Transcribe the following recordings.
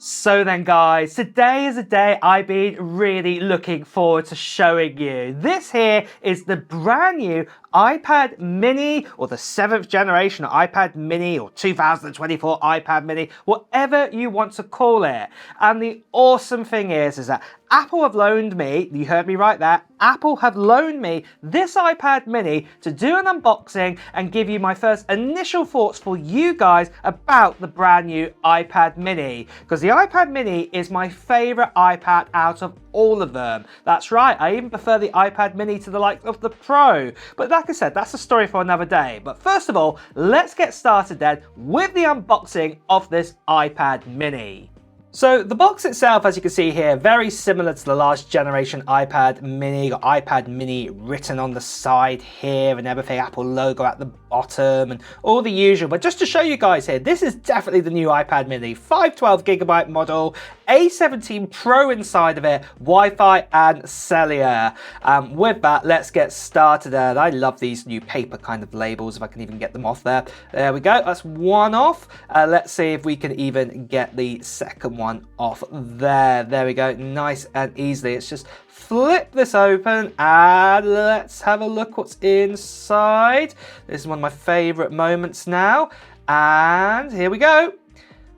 So then guys, today is a day I've been really looking forward to showing you. This here is the brand new iPad Mini, or the 7th generation iPad Mini, or 2024 iPad Mini, whatever you want to call it. And the awesome thing is that Apple have loaned me, you heard me right there, Apple have loaned me this iPad Mini to do an unboxing and give you my first initial thoughts for you guys about the brand new iPad Mini. Because the iPad Mini is my favorite iPad out of all of them. That's right, I even prefer the iPad Mini to the likes of the Pro. But like I said, that's a story for another day. But first of all, let's get started then with the unboxing of this iPad Mini. So the box itself, as you can see here, very similar to the last generation iPad Mini. Got iPad Mini written on the side here and everything, Apple logo at the bottom and all the usual. But just to show you guys here, this is definitely the new iPad Mini, 512GB model, A17 Pro inside of it, Wi-Fi and cellular. With that, let's get started. I love these new paper kind of labels, if I can even get them off there. There we go, that's one off. Let's see if we can even get the second one off there. There we go, nice and easily. Let's just flip this open and let's have a look what's inside. This is one of my favorite moments now, and here we go.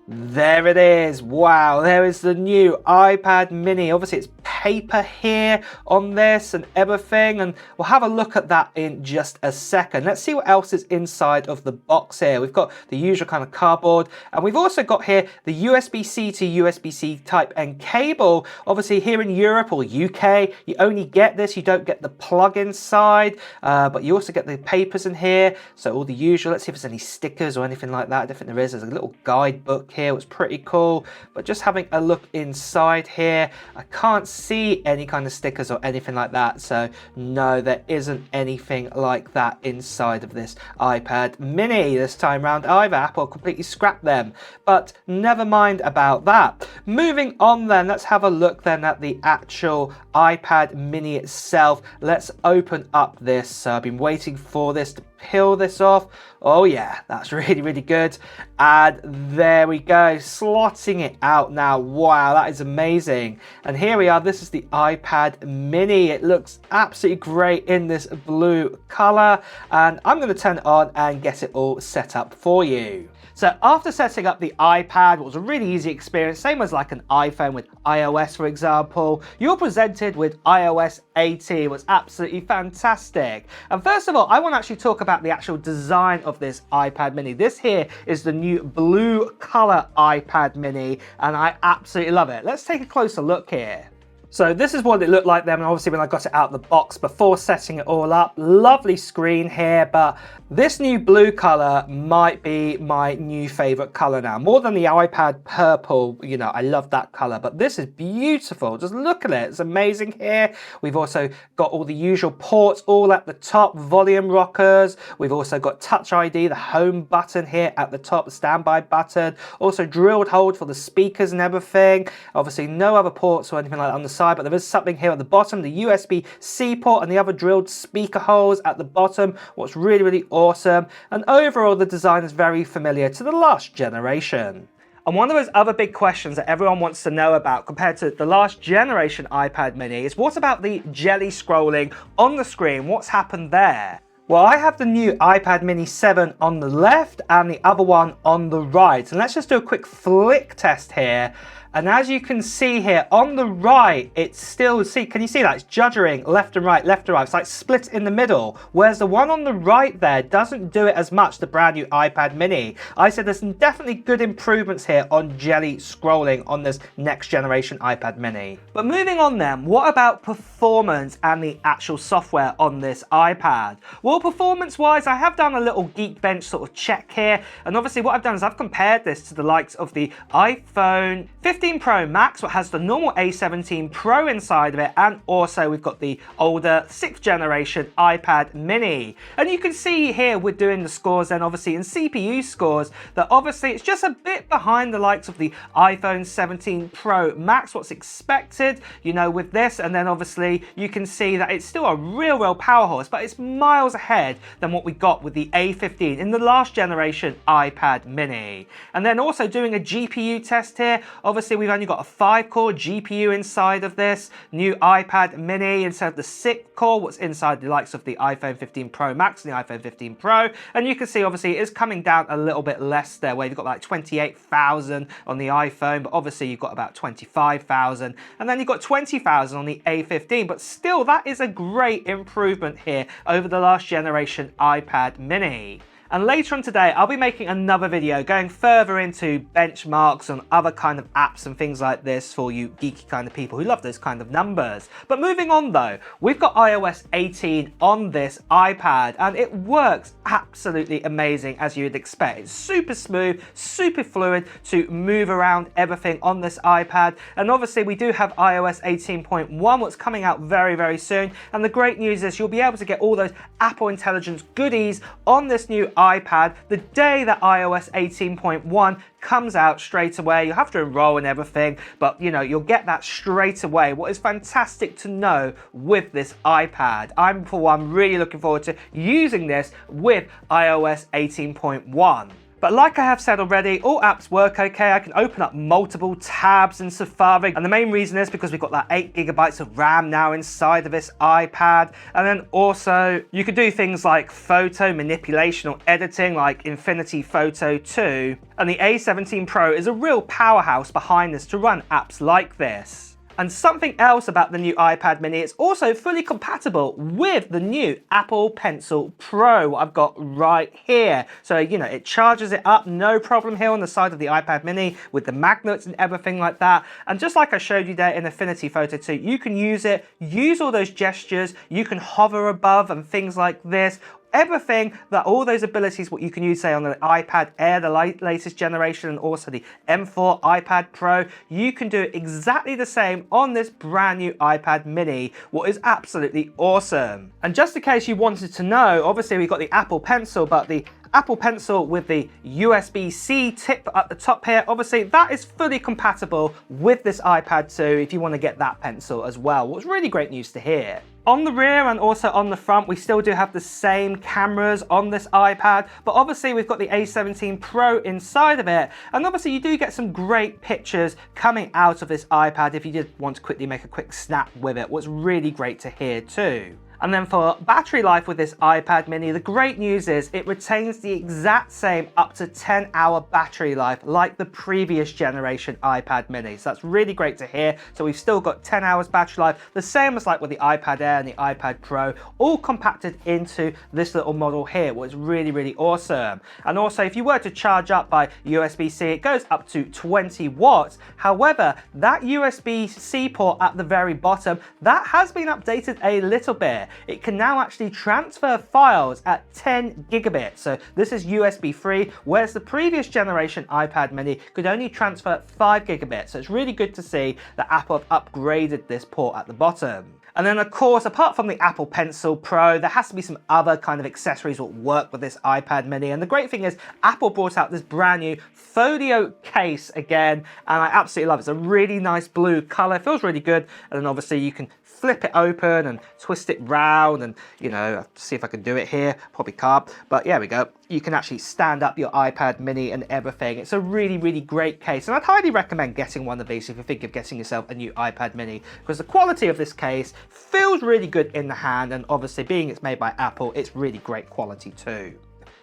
There it is. Wow, there is the new iPad Mini. Obviously it's paper here on this and everything, and we'll have a look at that in just a second. Let's see what else is inside of the box here. We've got the usual kind of cardboard, and we've also got here the USB-C to USB-C Type-N cable. Obviously here in Europe or UK, you only get this, you don't get the plug inside, but you also get the papers in here, so all the usual. Let's see if there's any stickers or anything like that. I don't think there is. There's a little guidebook here, it's pretty cool. But just having a look inside here, I can't see any kind of stickers or anything like that, so no, there isn't anything like that inside of this iPad Mini this time round either. Apple completely scrapped them, but never mind about that. Moving on then, let's have a look then at the actual iPad Mini itself. Let's open up this. So I've been waiting for this to peel this off. Oh yeah, that's really good. And there we go, slotting it out now. Wow, that is amazing. And here we are, this is the iPad Mini. It looks absolutely great in this blue color, and I'm going to turn it on and get it all set up for you. So after setting up the iPad, it was a really easy experience, same as like an iPhone with iOS, for example. You're presented with iOS 18, it was absolutely fantastic. And first of all, I want to actually talk about the actual design of this iPad Mini. This here is the new blue color iPad Mini, and I absolutely love it. Let's take a closer look here. So this is what it looked like then, obviously when I got it out of the box before setting it all up. Lovely screen here, but this new blue color might be my new favorite color now. More than the iPad purple, you know, I love that color, but this is beautiful. Just look at it, it's amazing here. We've also got all the usual ports all at the top, volume rockers. We've also got Touch ID, the home button here at the top, the standby button. Also drilled hold for the speakers and everything. Obviously no other ports or anything like that on the side, but there is something here at the bottom, the USB-C port and the other drilled speaker holes at the bottom. What's really awesome, and overall the design is very familiar to the last generation. And one of those other big questions that everyone wants to know about compared to the last generation iPad Mini is, what about the jelly scrolling on the screen? What's happened there? Well, I have the new iPad Mini 7 on the left and the other one on the right. And let's just do a quick flick test here. And as you can see here on the right, it's still, can you see that? It's juddering left and right, left and right. It's like split in the middle. Whereas the one on the right there doesn't do it as much, the brand new iPad Mini. I said there's some definitely good improvements here on jelly scrolling on this next generation iPad Mini. But moving on then, what about performance and the actual software on this iPad? Well, performance wise, I have done a little GeekBench sort of check here. And obviously what I've done is I've compared this to the likes of the iPhone 15 Pro Max, what has the normal A17 Pro inside of it, and also we've got the older 6th generation iPad Mini. And you can see here we're doing the scores then obviously in CPU scores that obviously it's just a bit behind the likes of the iPhone 17 Pro Max, what's expected, you know, with this. And then obviously you can see that it's still a real power horse, but it's miles ahead than what we got with the A15 in the last generation iPad Mini. And then also doing a GPU test here, obviously obviously we've only got a 5-core GPU inside of this new iPad mini instead of the 6-core, what's inside the likes of the iPhone 15 Pro Max and the iPhone 15 Pro. And you can see obviously it's coming down a little bit less there, where you've got like 28,000 on the iPhone, but obviously you've got about 25,000, and then you've got 20,000 on the A15. But still, that is a great improvement here over the last generation iPad mini. And later on today, I'll be making another video going further into benchmarks on other kind of apps and things like this for you geeky kind of people who love those kind of numbers. But moving on though, we've got iOS 18 on this iPad and it works absolutely amazing as you'd expect. It's super smooth, super fluid to move around everything on this iPad. And obviously we do have iOS 18.1, what's coming out very, very soon. And the great news is you'll be able to get all those Apple Intelligence goodies on this new iPad the day that iOS 18.1 comes out straight away. You'll have to enroll and everything, but you know, you'll get that straight away. What is fantastic to know with this iPad, I'm for one really looking forward to using this with iOS 18.1. But like I have said already, all apps work okay. I can open up multiple tabs in Safari. And the main reason is because we've got that 8 GB of RAM now inside of this iPad. And then also you can do things like photo manipulation or editing like Infinity Photo 2. And the A17 Pro is a real powerhouse behind this to run apps like this. And something else about the new iPad mini, it's also fully compatible with the new Apple Pencil Pro, what I've got right here. So, you know, it charges it up, no problem here on the side of the iPad mini with the magnets and everything like that. And just like I showed you there in Affinity Photo 2, you can use it, use all those gestures, you can hover above and things like this. Everything that all those abilities, what you can use, say, on the iPad Air, the latest generation, and also the M4 iPad Pro, you can do it exactly the same on this brand new iPad mini, what is absolutely awesome. And just in case you wanted to know, obviously we've got the Apple Pencil, but the Apple Pencil with the USB-C tip at the top here, obviously that is fully compatible with this iPad too if you want to get that pencil as well, which is really great news to hear. On the rear and also on the front, we still do have the same cameras on this iPad, but obviously we've got the A17 Pro inside of it, and obviously you do get some great pictures coming out of this iPad if you did want to quickly make a quick snap with it, what's really great to hear too. And then for battery life with this iPad mini, the great news is it retains the exact same up to 10-hour battery life like the previous generation iPad mini. So that's really great to hear. So we've still got 10 hours battery life, the same as like with the iPad Air and the iPad Pro, all compacted into this little model here, which is really, really awesome. And also if you were to charge up by USB-C, it goes up to 20 watts. However, that USB-C port at the very bottom, that has been updated a little bit. It can now actually transfer files at 10 gigabits. So this is USB free, whereas the previous generation iPad mini could only transfer 5 gigabits. So it's really good to see that Apple have upgraded this port at the bottom. And then of course, apart from the Apple Pencil Pro, there has to be some other kind of accessories that work with this iPad mini. And the great thing is Apple brought out this brand new Folio case again, and I absolutely love it. It's a really nice blue color, feels really good. And then obviously you can flip it open and twist it round, and you know, see if I can do it here, probably can't, but yeah, we go. You can actually stand up your iPad mini and everything. It's a really, really great case, and I'd highly recommend getting one of these if you think of getting yourself a new iPad mini, because the quality of this case feels really good in the hand, and obviously being it's made by Apple, it's really great quality too.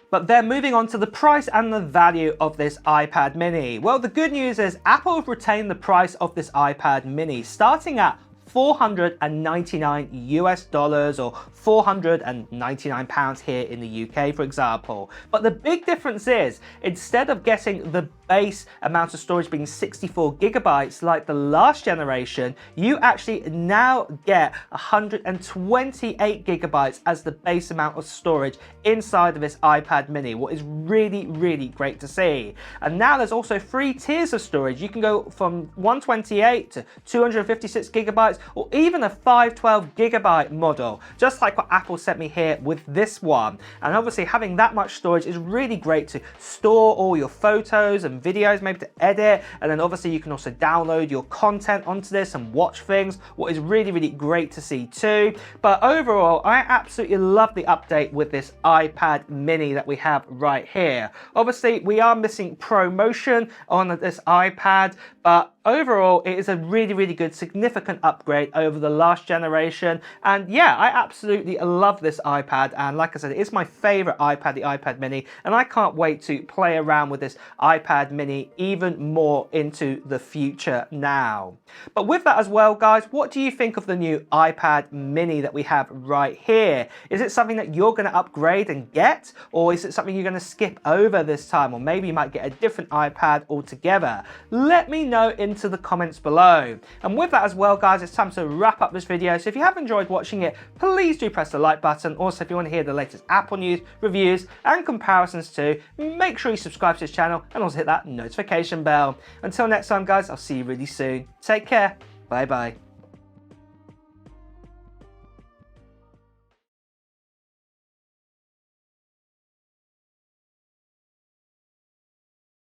But then moving on to the price and the value of this iPad mini. Well, the good news is Apple have retained the price of this iPad mini starting at $499 US or £499 here in the UK, for example. But the big difference is, instead of getting the base amount of storage being 64 gigabytes like the last generation, you actually now get 128 gigabytes as the base amount of storage inside of this iPad mini, what is really, really great to see. And now there's also 3 tiers of storage. You can go from 128 to 256 gigabytes, or even a 512 gigabyte model, just like what Apple sent me here with this one. And obviously having that much storage is really great to store all your photos and videos, maybe to edit, and then obviously you can also download your content onto this and watch things, what is really, really great to see too. But overall, I absolutely love the update with this iPad mini that we have right here. Obviously we are missing ProMotion on this iPad, but overall, it is a really good, significant upgrade over the last generation. And yeah, I absolutely love this iPad. And like I said, it's my favorite iPad, the iPad mini. And I can't wait to play around with this iPad mini even more into the future now. But with that as well, guys, what do you think of the new iPad mini that we have right here? Is it something that you're going to upgrade and get? Or is it something you're going to skip over this time? Or maybe you might get a different iPad altogether? Let me know into the comments below. And with that as well, guys, it's time to wrap up this video. So if you have enjoyed watching it, please do press the like button. Also, if you want to hear the latest Apple news, reviews, and comparisons too, make sure you subscribe to this channel and also hit that notification bell. Until next time, guys, I'll see you really soon. Take care. Bye bye.